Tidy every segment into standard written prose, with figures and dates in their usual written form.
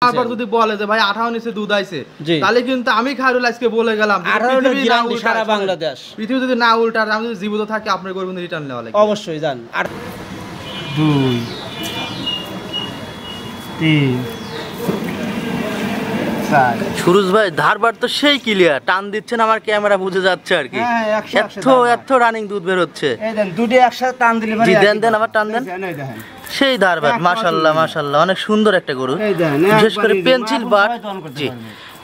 তারপর যদি বলে যে ভাই 18 নিচে দুধ আইছে, তাহলে কিন্তু আমি খায়রুল আজকে বলে গেলাম 18 গ্যারান্টি সারা বাংলাদেশ। পৃথিবী যদি না উল্টার, আমি যদি জীবিত থাকি, আপনার গরু কিন্তু রিটার্ন নেওয়া লাগবে অবশ্যই। জান 2 3 সুরজ ভাই ধারবার তো সেই ক্লিয়ার, টান দিচ্ছেন আমার ক্যামেরা বুঝে যাচ্ছে আর কি। এত রানিং দুধ বের হচ্ছে। এই দেন দুটো একসাথে টান দিলে জি দেন আবার টান দেন। সেই ধারবার মাশাআল্লাহ মাশাআল্লাহ, অনেক সুন্দর একটা গরু। বিশেষ করে pencil but, G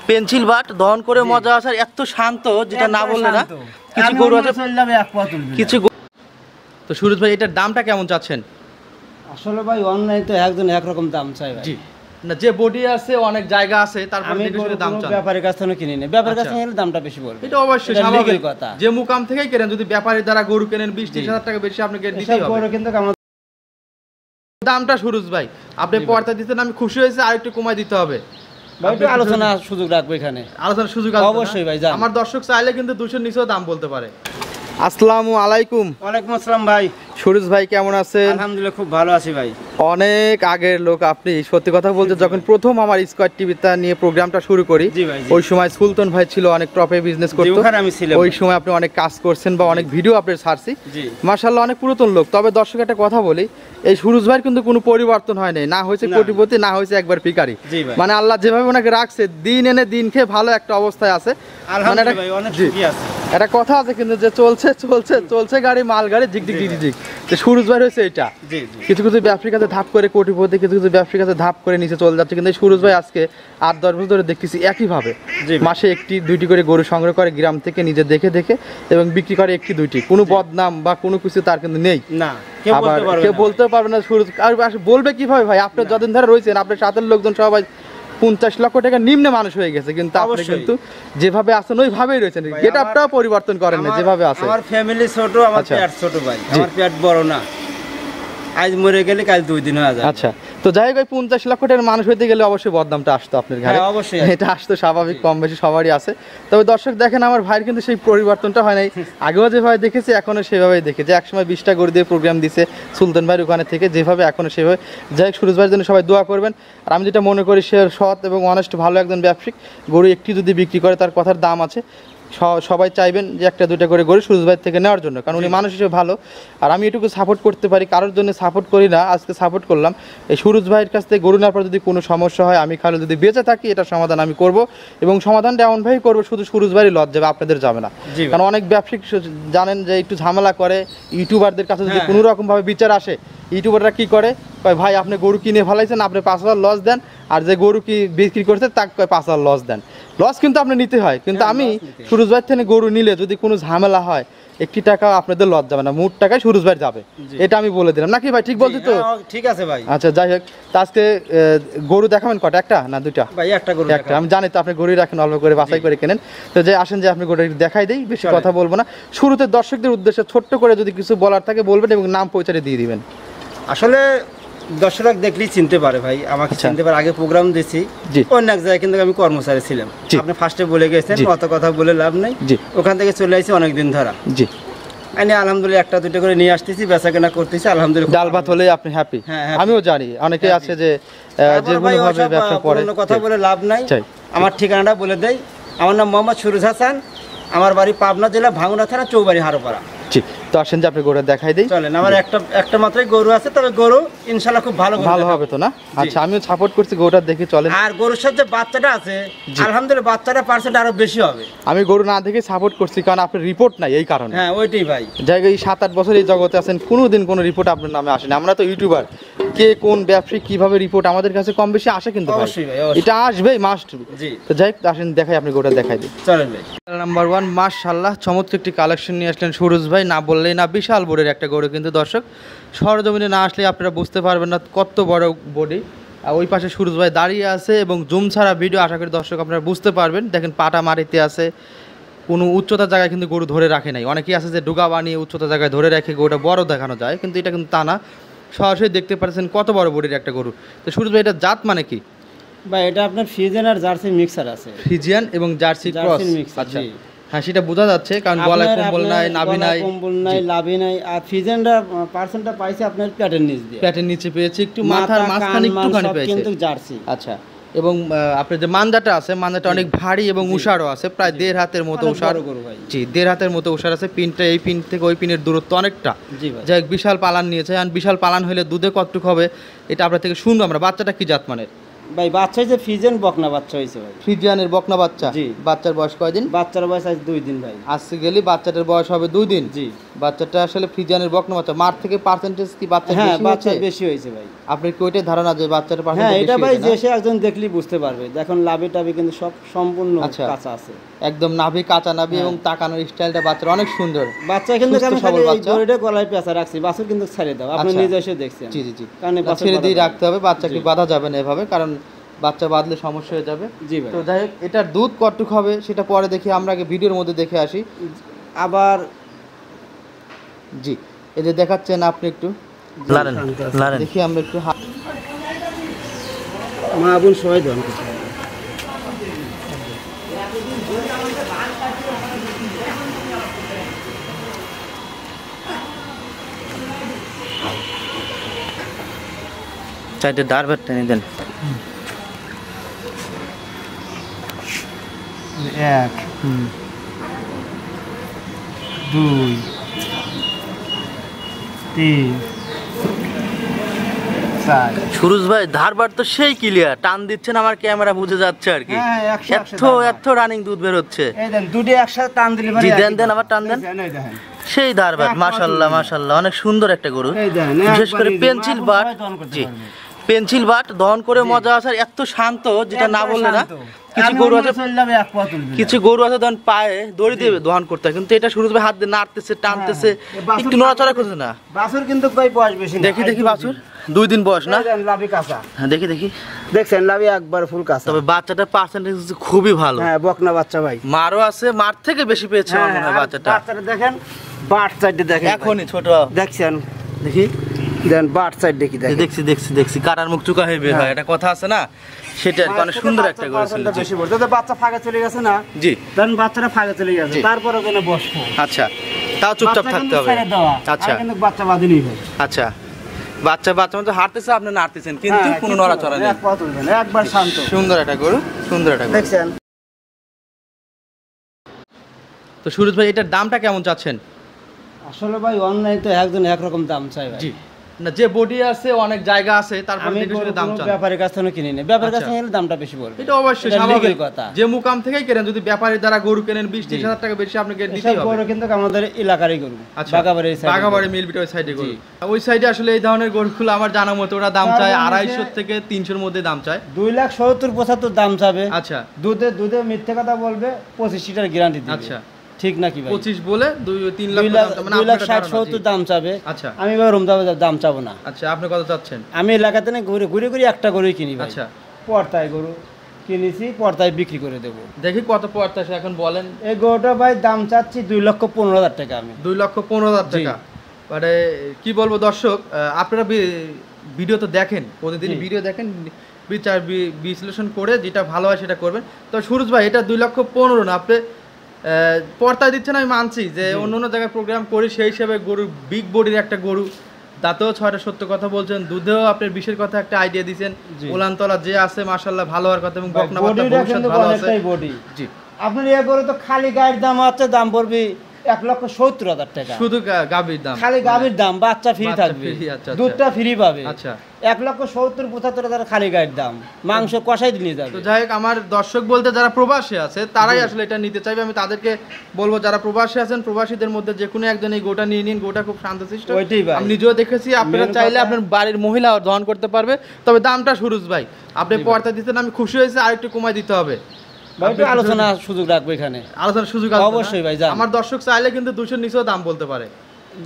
pencil but দহন করে মজা আসার এত শান্ত, যেটা না বললে না। কিছু গরু আছে কিছু। তো সুরজ ভাই এটার দামটা কেমন চাচ্ছেন? আসলে ভাই অনলাইন তো একজন একরকম দাম চাই ভাই। জি না, যে বডি আছে অনেক জায়গা আছে, তারপর আমি দাম চাই। ব্যাপারীর কাছ থেকে কিনে নেই, ব্যাপারীর কাছ থেকে দামটা বেশি বলবে, এটা অবশ্যই স্বাভাবিক কথা। যে মুকাম থেকেই কেনেন, যদি ব্যাপারীর দ্বারা গরু কেনেন 20-30 হাজার টাকা বেশি আপনাকে দিতেই হবে। গরু কিন্তু দামটা সুরজ ভাই আপনি পড়তা দিতেন, আমি খুশি হয়েছে, আর একটু কমাই দিতে হবে ভাই। একটু আলোচনা সুযোগ রাখবো এখানে, আলোচনার সুযোগ আছে অবশ্যই ভাই। আমার দর্শক চাইলে কিন্তু 200 নিচেও দাম বলতে পারে। আসসালামু আলাইকুম। ওয়ালাইকুম আসসালাম ভাই। সুরজ ভাই কেমন আছেন? আলহামদুলিল্লাহ খুব ভালো আছি ভাই। অনেক আগের লোক আপনি, সত্যি কথা বলতে যখন প্রথম আমার স্কয়ার টিভিতে নিয়ে প্রোগ্রামটা শুরু করি, ওই সময় সুলতান ভাই ছিল, অনেক টপে বিজনেস করতো, ওই সময় আপনি অনেক কাজ করছেন বা অনেক ভিডিও আপনি ছাড়ছি, মাশাআল্লাহ অনেক পুরাতন লোক। তবে দর্শক একটা কথা বলি, এই সুরজ ভাইয়ের কিন্তু কোনো পরিবর্তন হয় নাই, না হয়েছে কোটিপতি, না হয়েছে একবার ভিখারি। মানে আল্লাহ যেভাবে ওনাকে রাখছে, দিন এনে দিন খেয়ে ভালো একটা অবস্থায় আছে। একটা কথা আছে কিন্তু, যে চলছে চলছে চলছে গাড়ি, মাল গাড়ি, ঝিক ঝিক ঝিক ঝিক। সুরজ ভাই হয়েছে এটা। কিছু কিছু ব্যবসায়ীর কাছে ধাপ করে কোটিপতি, কিছু কিছু ব্যবসায়ীর কাছে ধাপ করে নিচে চলে যাচ্ছে। কিন্তু সুরজ ভাই আজকে 8-10 বছর ধরে দেখতেছি একইভাবে মাসে 1-2টি করে গরু সংগ্রহ করে গ্রাম থেকে, নিজে দেখে দেখে, এবং বিক্রি করে 1-2টি। কোনো বদনাম বা কোনো কিছু তার কিন্তু নেই। আবার কেউ বলতেও পারবে না সুরজ, আর বলবে কিভাবে ভাই? আপনি যতদিন ধরে রয়েছেন, আপনার সাথের লোকজন সবাই 50 লক্ষ টাকা নিম্নে মানুষ হয়ে গেছে, কিন্তু আপনি কিন্তু যেভাবে আছেন ওইভাবেই রয়েছেন, গেটআপটাও পরিবর্তন করেন না, যেভাবে আছেন। আমার ফ্যামিলি ছোট, আমার পেট ছোট ভাই, আমার পেট বড় না। আজ মরে গেলে কাল 2 দিন হয়ে যায়। আচ্ছা, তো যাই হোক 50 লক্ষ টাকার মানুষ হইতে গেলে অবশ্যই বদনামটা আসতো আপনার ঘরে, এটা আসতো স্বাভাবিক, কম বেশি সবারই আছে। তবে দর্শক দেখেন, আমার ভাইয়ের কিন্তু সেই পরিবর্তনটা হয় নাই। আগেও যেভাবে দেখেছি এখনো সেভাবেই দেখেছি। একসময় 20টা গরু দিয়ে প্রোগ্রাম দিছে সুলতান ভাইয়ের ওখানে থেকে, যেভাবে এখনো সেভাবে। যাই হোক, সুরজ ভাইয়ের জন্য সবাই দোয়া করবেন। আর আমি যেটা মনে করি, সে সৎ এবং অনেস্ট ভালো একজন ব্যবসায়িক। গরু একটি যদি বিক্রি করে, তার কথার দাম আছে। সবাই চাইবেন যে 1-2টা করে গরু সুরজ ভাই থেকে নেওয়ার জন্য, কারণ উনি মানুষ হিসেবে ভালো। আর আমি এটুকু সাপোর্ট করতে পারি, কারোর জন্য সাপোর্ট করি না, আজকে সাপোর্ট করলাম। এই সুরজ ভাইয়ের কাছ থেকে গরু নেওয়ার পর যদি কোনো সমস্যা হয়, আমি খালি যদি বেঁচে থাকি, এটার সমাধান আমি করব, এবং সমাধানটা এমন ভাই করবো শুধু সুরজ ভাইয়েরই লস যাবে, আপনাদের যাবে না। কারণ অনেক ব্যবসায়িক জানেন যে একটু ঝামেলা করে, ইউটিউবারদের কাছে যদি কোনো রকমভাবে বিচার আসে, ইউটিউবাররা কি করে, ভাই আপনি গরু কিনে ফেলাইছেন, আপনি 5,000 লস দেন, আর যে গরু কি বিক্রি করছে তাকে 5,000 লস দেন। লস কিন্তু আপনি নিতে হয়, কিন্তু আমি সুরজ ভাই থেকে গরু নিলে যদি কোনো ঝামেলা হয়, 1 টাকা আপনাদের লস যাবে না, মোট টাকায় সুরজ ভাই যাবে, এটা আমি বলে দিলাম। নাকি ভাই ঠিক বলছি তো? ঠিক আছে ভাই। আচ্ছা, যাই হোক, আজকে গরু দেখাবেন কটা? একটা না 2টা? ভাই একটা গরু। একটা। আমি জানি তো আপনি গরুই রাখেন, অল্প করে বাছাই করে কেনেন। তো যে আসেন, যে আপনি গরু দেখাই দেই, বেশি কথা বলবো না। শুরুতে দর্শকদের উদ্দেশ্যে ছোট্ট করে যদি কিছু বলার থাকে বলবেন, এবং নাম পরিচয় দিয়ে দিবেন। আসলে দর্শক দেখলেই চিনতে পারে ভাই, আমাকে চিনতে পারে। আগে প্রোগ্রাম দিয়েছি অন্য এক জায়গায়, কিন্তু আমি কর্মচারী ছিলাম। আপনি ফার্স্টে বলে গেছেন, অত কথা বলে লাভ নেই। ওখান থেকে চলে আসছি অনেকদিন ধরা। জি, আমি আলহামদুলিল্লাহ 1-2টা করে নিয়ে আসতেছি, বেচা কেনা করতেছি, আলহামদুলিল্লাহ। ডাল ভাত হলে আপনি হ্যাপি? আমিও জানি অনেকে আছে যে যেভাবে ব্যবসা করে, কথা বলে লাভ নাই। আমার ঠিকানাটা বলে দেই, আমার নাম মোহাম্মদ সুরজ হাসান, আমার বাড়ি পাবনা জেলা ভাঙুড়া থানা চৌবাড়ি হারোপাড়া। তো আসেন যে আপনি গরু দেখাই দেই। চলেন, আমার একটা মাত্রই গরু আছে, তবে গরু ইনশাআল্লাহ খুব ভালো হবে তো না? আচ্ছা, আমিও সাপোর্ট করছি, গরুটা দেখে চলেন। আর গরুর সাথে যে বাচ্চাটা আছে, আলহামদুলিল্লাহ বাচ্চাটা পার্সেন্ট আরো বেশি হবে। আমি গরু না দেখে সাপোর্ট করছি, কারণ আপনার রিপোর্ট নাই, এই কারণে। হ্যাঁ, ওইটাই ভাই। জায়গায় 7-8 বছর এই জগতে আছেন, কোনোদিন কোনো রিপোর্ট আপনার নামে আসেনি। আমরা তো ইউটিউবার, কে কোন ব্যবসায়ী কিভাবে রিপোর্ট আমাদের কাছে কম বেশি আসে, কিন্তু অবশ্যই ভাই এটা আসবেই, মাস্ট। তো যাই হোক, আসেন দেখাই, আপনি গরুটা দেখাই দিই। চলেন ভাই। নাম্বার 1, মাশাআল্লাহ চমৎকার একটি কালেকশন নিয়ে আসলেন সুরজ ভাই, না বললেই না। বিশাল বড়ের একটা গরু, কিন্তু দর্শক সরজমিনে না আসলে আপনারা বুঝতে পারবেন না কত বড় বডি। ওই পাশে সুরজ ভাই দাঁড়িয়ে আছে, এবং জুম ছাড়া ভিডিও আশা করি দর্শক আপনারা বুঝতে পারবেন। দেখেন পাটা মারিতে আছে, কোনো উচ্চতা জায়গায় কিন্তু গরু ধরে রাখে নাই। অনেকেই আছে যে ডুগা বানিয়ে উচ্চতা জায়গায় ধরে রেখে গরুটা বড় দেখানো যায়, কিন্তু এটা কিন্তু তা না। সরাসরি দেখতে পাচ্ছেন কত বড় বডির একটা গরু। তো সুরজ ভাই, এটা জাত মানে কি? ভাই এটা আপনার ফ্রিজিয়ান আর জার্সি মিক্সার আছে। ফ্রিজিয়ান এবং জার্সি ক্রস। আচ্ছা, হ্যাঁ সেটা বোঝা যাচ্ছে, কারণ গলায় কম্বল নাই, নাভি নাই, লাভি নাই। আর ফ্রিজিয়ানটা পার্সেন্টটা পাইছে আপনার পেটের নিচ দিয়ে, পেটের নিচে পেয়েছে, একটু মাথার মাঝখানে একটুখানি পেয়েছে, কিন্তু জার্সি। আচ্ছা, এবং আপনার যে মাঞ্জাটা আছে মাঞ্জাটা অনেক ভারী এবং উষারও আছে, প্রায় 1.5 হাতের মতো উষার। জি 1.5 হাতের মতো উষার আছে। পিনটা এই পিন থেকে ওই পিনের দূরত্ব অনেকটা, যাই বিশাল পালান নিয়েছে। আর বিশাল পালান হলে দুধে কতটুকু হবে এটা আপনার থেকে শুনবো আমরা। বাচ্চাটা কি জাত মানের ভাই? বাচ্চা হয়েছে ফ্রিজিয়ান বকনা বাচ্চা হয়েছে ভাই। ফ্রিজিয়ানের বকনা বাচ্চা। জি। বাচ্চার বয়স কয়দিন? বাচ্চার বয়স আজ 2 দিন ভাই। আজকে গেলে বাচ্চাটার বয়স হবে 2 দিন। জি। বাচ্চাটা আসলে ফ্রিজিয়ানের বকনা বাচ্চা। মার থেকে পার্সেন্টেজ কি বাচ্চা বেশি হয়েছে? বাচ্চা বেশি হয়েছে ভাই। আপনি কি ওইটাই ধারণা যে বাচ্চার পার্সেন্টেজ হ্যাঁ, বেশি? এটা ভাই যে সে একজন দেখলেই বুঝতে পারবে। দেখুন লাভি টাভি কিন্তু সব সম্পূর্ণ কাঁচা আছে, একদম নাভি কাঁচা নাভি এবং তাকানোর স্টাইলটা বাচ্চার অনেক সুন্দর। বাচ্চা কিন্তু আমি খালি এই দড়িটা গলায় পেঁচা রাখছি, বাছুর কিন্তু ছেড়ে দাও, আপনি নিজে এসে দেখছেন। জি জি জি, কারণ ছেড়ে দিয়ে রাখতে হবে, বাচ্চাকে বাঁধা যাবে না এভাবে, কারণ বাচ্চা বাঁধলে সমস্যা হয়ে যাবে। জি ভাই। তো যাই হোক, এটার দুধ কতটুক হবে সেটা পরে দেখি, আমরা আগে ভিডিওর মধ্যে দেখে আসি। আবার জি, এই যে দেখাচ্ছেন আপনি একটু দেখি আমরা একটু মা বোন সবাই দেন। চাইতে দাঁড় টেনে দেন। 1 2 3 4। সুরজ ভাই ধারবার তো সেই ক্লিয়ার, টান দিচ্ছেন আমার ক্যামেরা বুঝে যাচ্ছে আর কি। এত রানিং দুধ বের হচ্ছে। এই দেন দুটো একসাথে টান দিলে জি দেন আবার টান দেন। সেই ধারবার মাশাআল্লাহ মাশাআল্লাহ, অনেক সুন্দর একটা গরু। বিশেষ করে pencil but. G pencil but দহন করে মজা আসার, এত শান্ত যেটা না বললে না। কিছু গরু আছে ধরেন পায়ে দড়ি দিয়ে দহন করতে হয়, কিন্তু এটা সুরজ ভাই হাত দিয়ে নাড়তেছে টানতেছে, একটু নড়াচড়া করছে না। বাছুর কিন্তু ভাই বয়স বেশি না। দেখি বাছুর 2 দিন বয়স না? লাভি কাঁচা। হ্যাঁ দেখি দেখছেন লাভি একবার ফুল কাঁচা। তবে বাচ্চাটার পার্সেন্টেজ খুবই ভালো। হ্যাঁ বকনা বাচ্চা ভাই। মারও আছে, মার থেকে বেশি পেয়েছে আমার মনে হয় বাচ্চাটা। বাচ্চাটা দেখেন, বাট সাইডে দেখেন এখনই ছোট দেখছেন। দেখি দেন বাট সাইড দেখি দেখছি কাটার মুখ চুকা হয়ে বের হয়, এটা কথা আছে না, সেটা অনেক সুন্দর একটা গরু ছিল। বেশি বলতে তো বাচ্চা ফাঁকা চলে গেছে না। জি দেন বাচ্চাটা ফাঁকা চলে গেছে, তারপরে ওখানে বসবো। আচ্ছা, তাও চুপচাপ থাকতে হবে। আচ্ছা কিন্তু বাচ্চা বাঁধিনি ভাই। আচ্ছা বাচ্চা মতো হাঁটতেছে, আপনি নাড়তেছেন, কিন্তু কোনো নড়াচড়া নেই, একবার শান্ত। সুন্দর একটা গরু, সুন্দর একটা গরু দেখছেন। তো সুরজ ভাই এটার দামটা কেমন চাচ্ছেন? আসলে ভাই অনলাইন তো একজন একরকম দাম চাই ভাই। জি না, যে বডি আছে অনেক জায়গা আছে, তারপর দেখে শুনে দাম চান। ব্যাপারীর কাছ থেকে কিনে নেই, ব্যাপারীর কাছ থেকে নিলে দামটা বেশি পড়বে। এটা অবশ্যই স্বাভাবিক কথা। যে মুকাম থেকেই কেনেন, যদি ব্যাপারীর দ্বারা গরু কেনেন 20-30 হাজার টাকা বেশি আপনাকে দিতেই হবে। গরু কিন্তু আমাদের এলাকারই গরু, বাগাবাড়ি মিলবিট ওই সাইডে গরু। ওই সাইডে আসলে এই ধরনের গরুগুলো আমার জানা মতো ওরা দাম চায় 250 থেকে 300-র মধ্যে দাম চায়। 2,70,75 দাম চাবে। আচ্ছা, দুধে মিথ্যে কথা বলবে, 25 লিটার গ্যারান্টি দিবে। আচ্ছা ঠিক নাকি ভাই? 25 বলে 2-3 লাখ মানে 2,60,70 দাম চাবে। আচ্ছা, আমি ভাই ওরকম দাম চাবো না। আচ্ছা, আপনি কত চাচ্ছেন? আমি এলাকাতে না ঘুরে একটা গরুই কিনি ভাই। আচ্ছা, পর্তায় গরু কিনেছি, পর্তায় বিক্রি করে দেবো। দেখি কত পড়তেছে এখন বলেন। এই গরুটা ভাই দাম চাচ্ছি 2,15,000 টাকা। আমি 2,15,000 টাকা। মানে কি বলবো দর্শক, আপনারা ভিডিও তো দেখেন, প্রতিদিন ভিডিও দেখেন, বিচার বিশ্লেষণ করে যেটা ভালো হয় সেটা করবেন। তো সুরজ ভাই এটা 2,15,000 না, আপনি পর্তায় দিচ্ছেন, আমি মানছি যে অন্য জায়গায় প্রোগ্রাম করি, সেই হিসেবে গরু বিগ বডির একটা গরু, দাঁতেও 6টা সত্য কথা বলছেন, দুধেও আপনার 20-এর কথা একটা আইডিয়া দিয়েছেন, উলানতলা যে আছে মাশাআল্লাহ ভালো হওয়ার কথা, এবং বকনা বাচ্চা ভবিষ্যৎ ভালো আছে। জি, আপনার এই গরু তো খালি গায়ের দাম আছে, দাম পড়বে 1,70,000 টাকা। শুধু গাভীর দাম, খালি গাভীর দাম, বাচ্চা ফ্রি থাকবে, দুধটা ফ্রি পাবে। আচ্ছা, 1,70,000-75,000 খালি গায়ের দাম, মাংস কষাই নিয়ে যাবে। তো যাই হোক, আমার দর্শক বলতে যারা প্রবাসী আছে তারাই আসলে এটা নিতে চাইবে। আমি তাদেরকে বলবো যারা প্রবাসী আছেন, প্রবাসীদের মধ্যে যে কোনো একজন এই গোটা নিয়ে নিন, গোটা খুব শান্তশিষ্ট। আমি নিজেও দেখেছি, আপনারা চাইলে আপনার বাড়ির মহিলা দহন করতে পারবে। তবে দামটা সুরজ ভাই আপনি পর্দা দিতেন, আমি খুশি হয়েছি, আর একটু কমাই দিতে হবে। আলোচনা সুযোগ রাখবো এখানে, আলোচনার সুযোগ অবশ্যই ভাই। আমার দর্শক চাইলে কিন্তু 200-র নিচেও দাম বলতে পারে।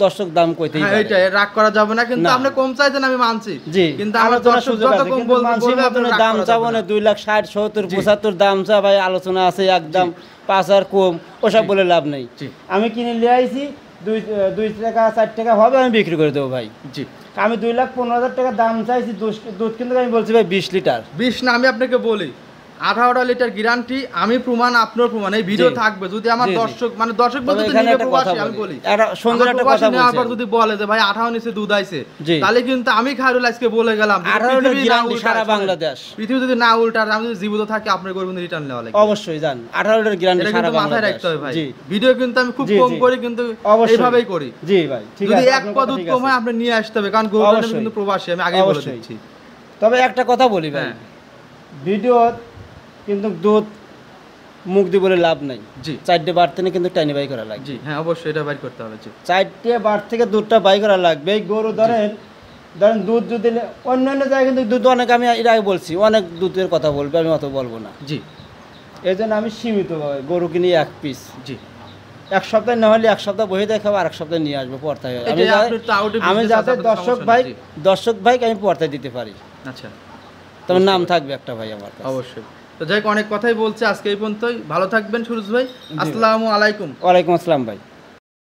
দর্শক দাম কইতেই পারে, এইটা রাগ করা যাবে না, কিন্তু আপনি কম চাইছেন আমি মানছি। কিন্তু আমার দর্শক যত কম বলবে আপনি দাম চাবো না 2,60,70,75 দাম চা ভাই, আলোচনা আছে একদম 5,000 কম, ওসব বলে লাভ নেই। আমি কিনে নিয়ে আইছি 2 টাকা 4 টাকা হবে, আমি বিক্রি করে দেবো ভাই। জি, আমি 2,15,000 টাকা দাম চাইছি, দুধ কিন্তু আমি বলছি ভাই 20 লিটার। 20 না, আমি আপনাকে বলি 18টা লিটার গ্যারান্টি, আমি প্রমাণ, আপনার প্রমাণ, এই ভিডিও থাকবে। যদি আমার দর্শক মানে দর্শক বলতে যদি নিবে প্রবাসী, আমি বলি একটা সুন্দর একটা কথা বলছি, আবার যদি বলে যে ভাই 18 নিচে দুধ আইছে, তাহলে কিন্তু আমি খায়রুল আজকে বলে গেলাম 18 লিটার গ্যারান্টি সারা বাংলাদেশ। পৃথিবী যদি না উল্টার, আমি যদি জীবিত থাকি, আপনার গরু কিন্তু রিটার্ন নেওয়া লাগবে। অবশ্যই জান 18 লিটার গ্যারান্টি সারা বাংলাদেশ। মাথায় রাখতে হবে ভাই, ভিডিও কিন্তু আমি খুব কম করি, কিন্তু এইভাবেই করি। জি ভাই, ঠিক আছে। যদি এক পদ দুধ কম হয় আপনি নিয়ে আসতে হবে, কারণ গরু কিন্তু প্রবাসী, আমি আগেই বলে দিচ্ছি। তবে একটা কথা বলি ভাই, ভিডিও কিন্তু দুধ মুখ দিয়ে বলে লাভ নাই। জি, 4টে বার থেকে কিন্তু টাইনি বাই করা লাগবে। জি হ্যাঁ, অবশ্যই এটা বাইর করতে হবে। জি, 4টে বার থেকে দুধটা বাই করা লাগবে। এই গরু ধরেন দুধ যদি অন্যান্য জায়গায় কিন্তু দুধ অনেক, আমি এর আগে বলছি, অনেক দুধের কথা বলবে, আমি অত বলবো না। জি, এই জন্য আমি সীমিত গরু কিনি 1 পিস। জি, 1 সপ্তাহ না হলে 1 সপ্তাহ বহে দেখাবো, আর 1 সপ্তাহ নিয়ে আসবো পর্তায়। আমি যাতে দর্শক ভাই আমি পর্তায় দিতে পারি। আচ্ছা, তোমার নাম থাকবে একটা ভাই আমার কাছে। অবশ্যই। তো যাই হোক, অনেক কথাই বলছে আজকে এই পর্যন্তই। ভালো থাকবেন সুরজ ভাই, আসসালামু আলাইকুম। ওয়ালাইকুম আসসালাম ভাই।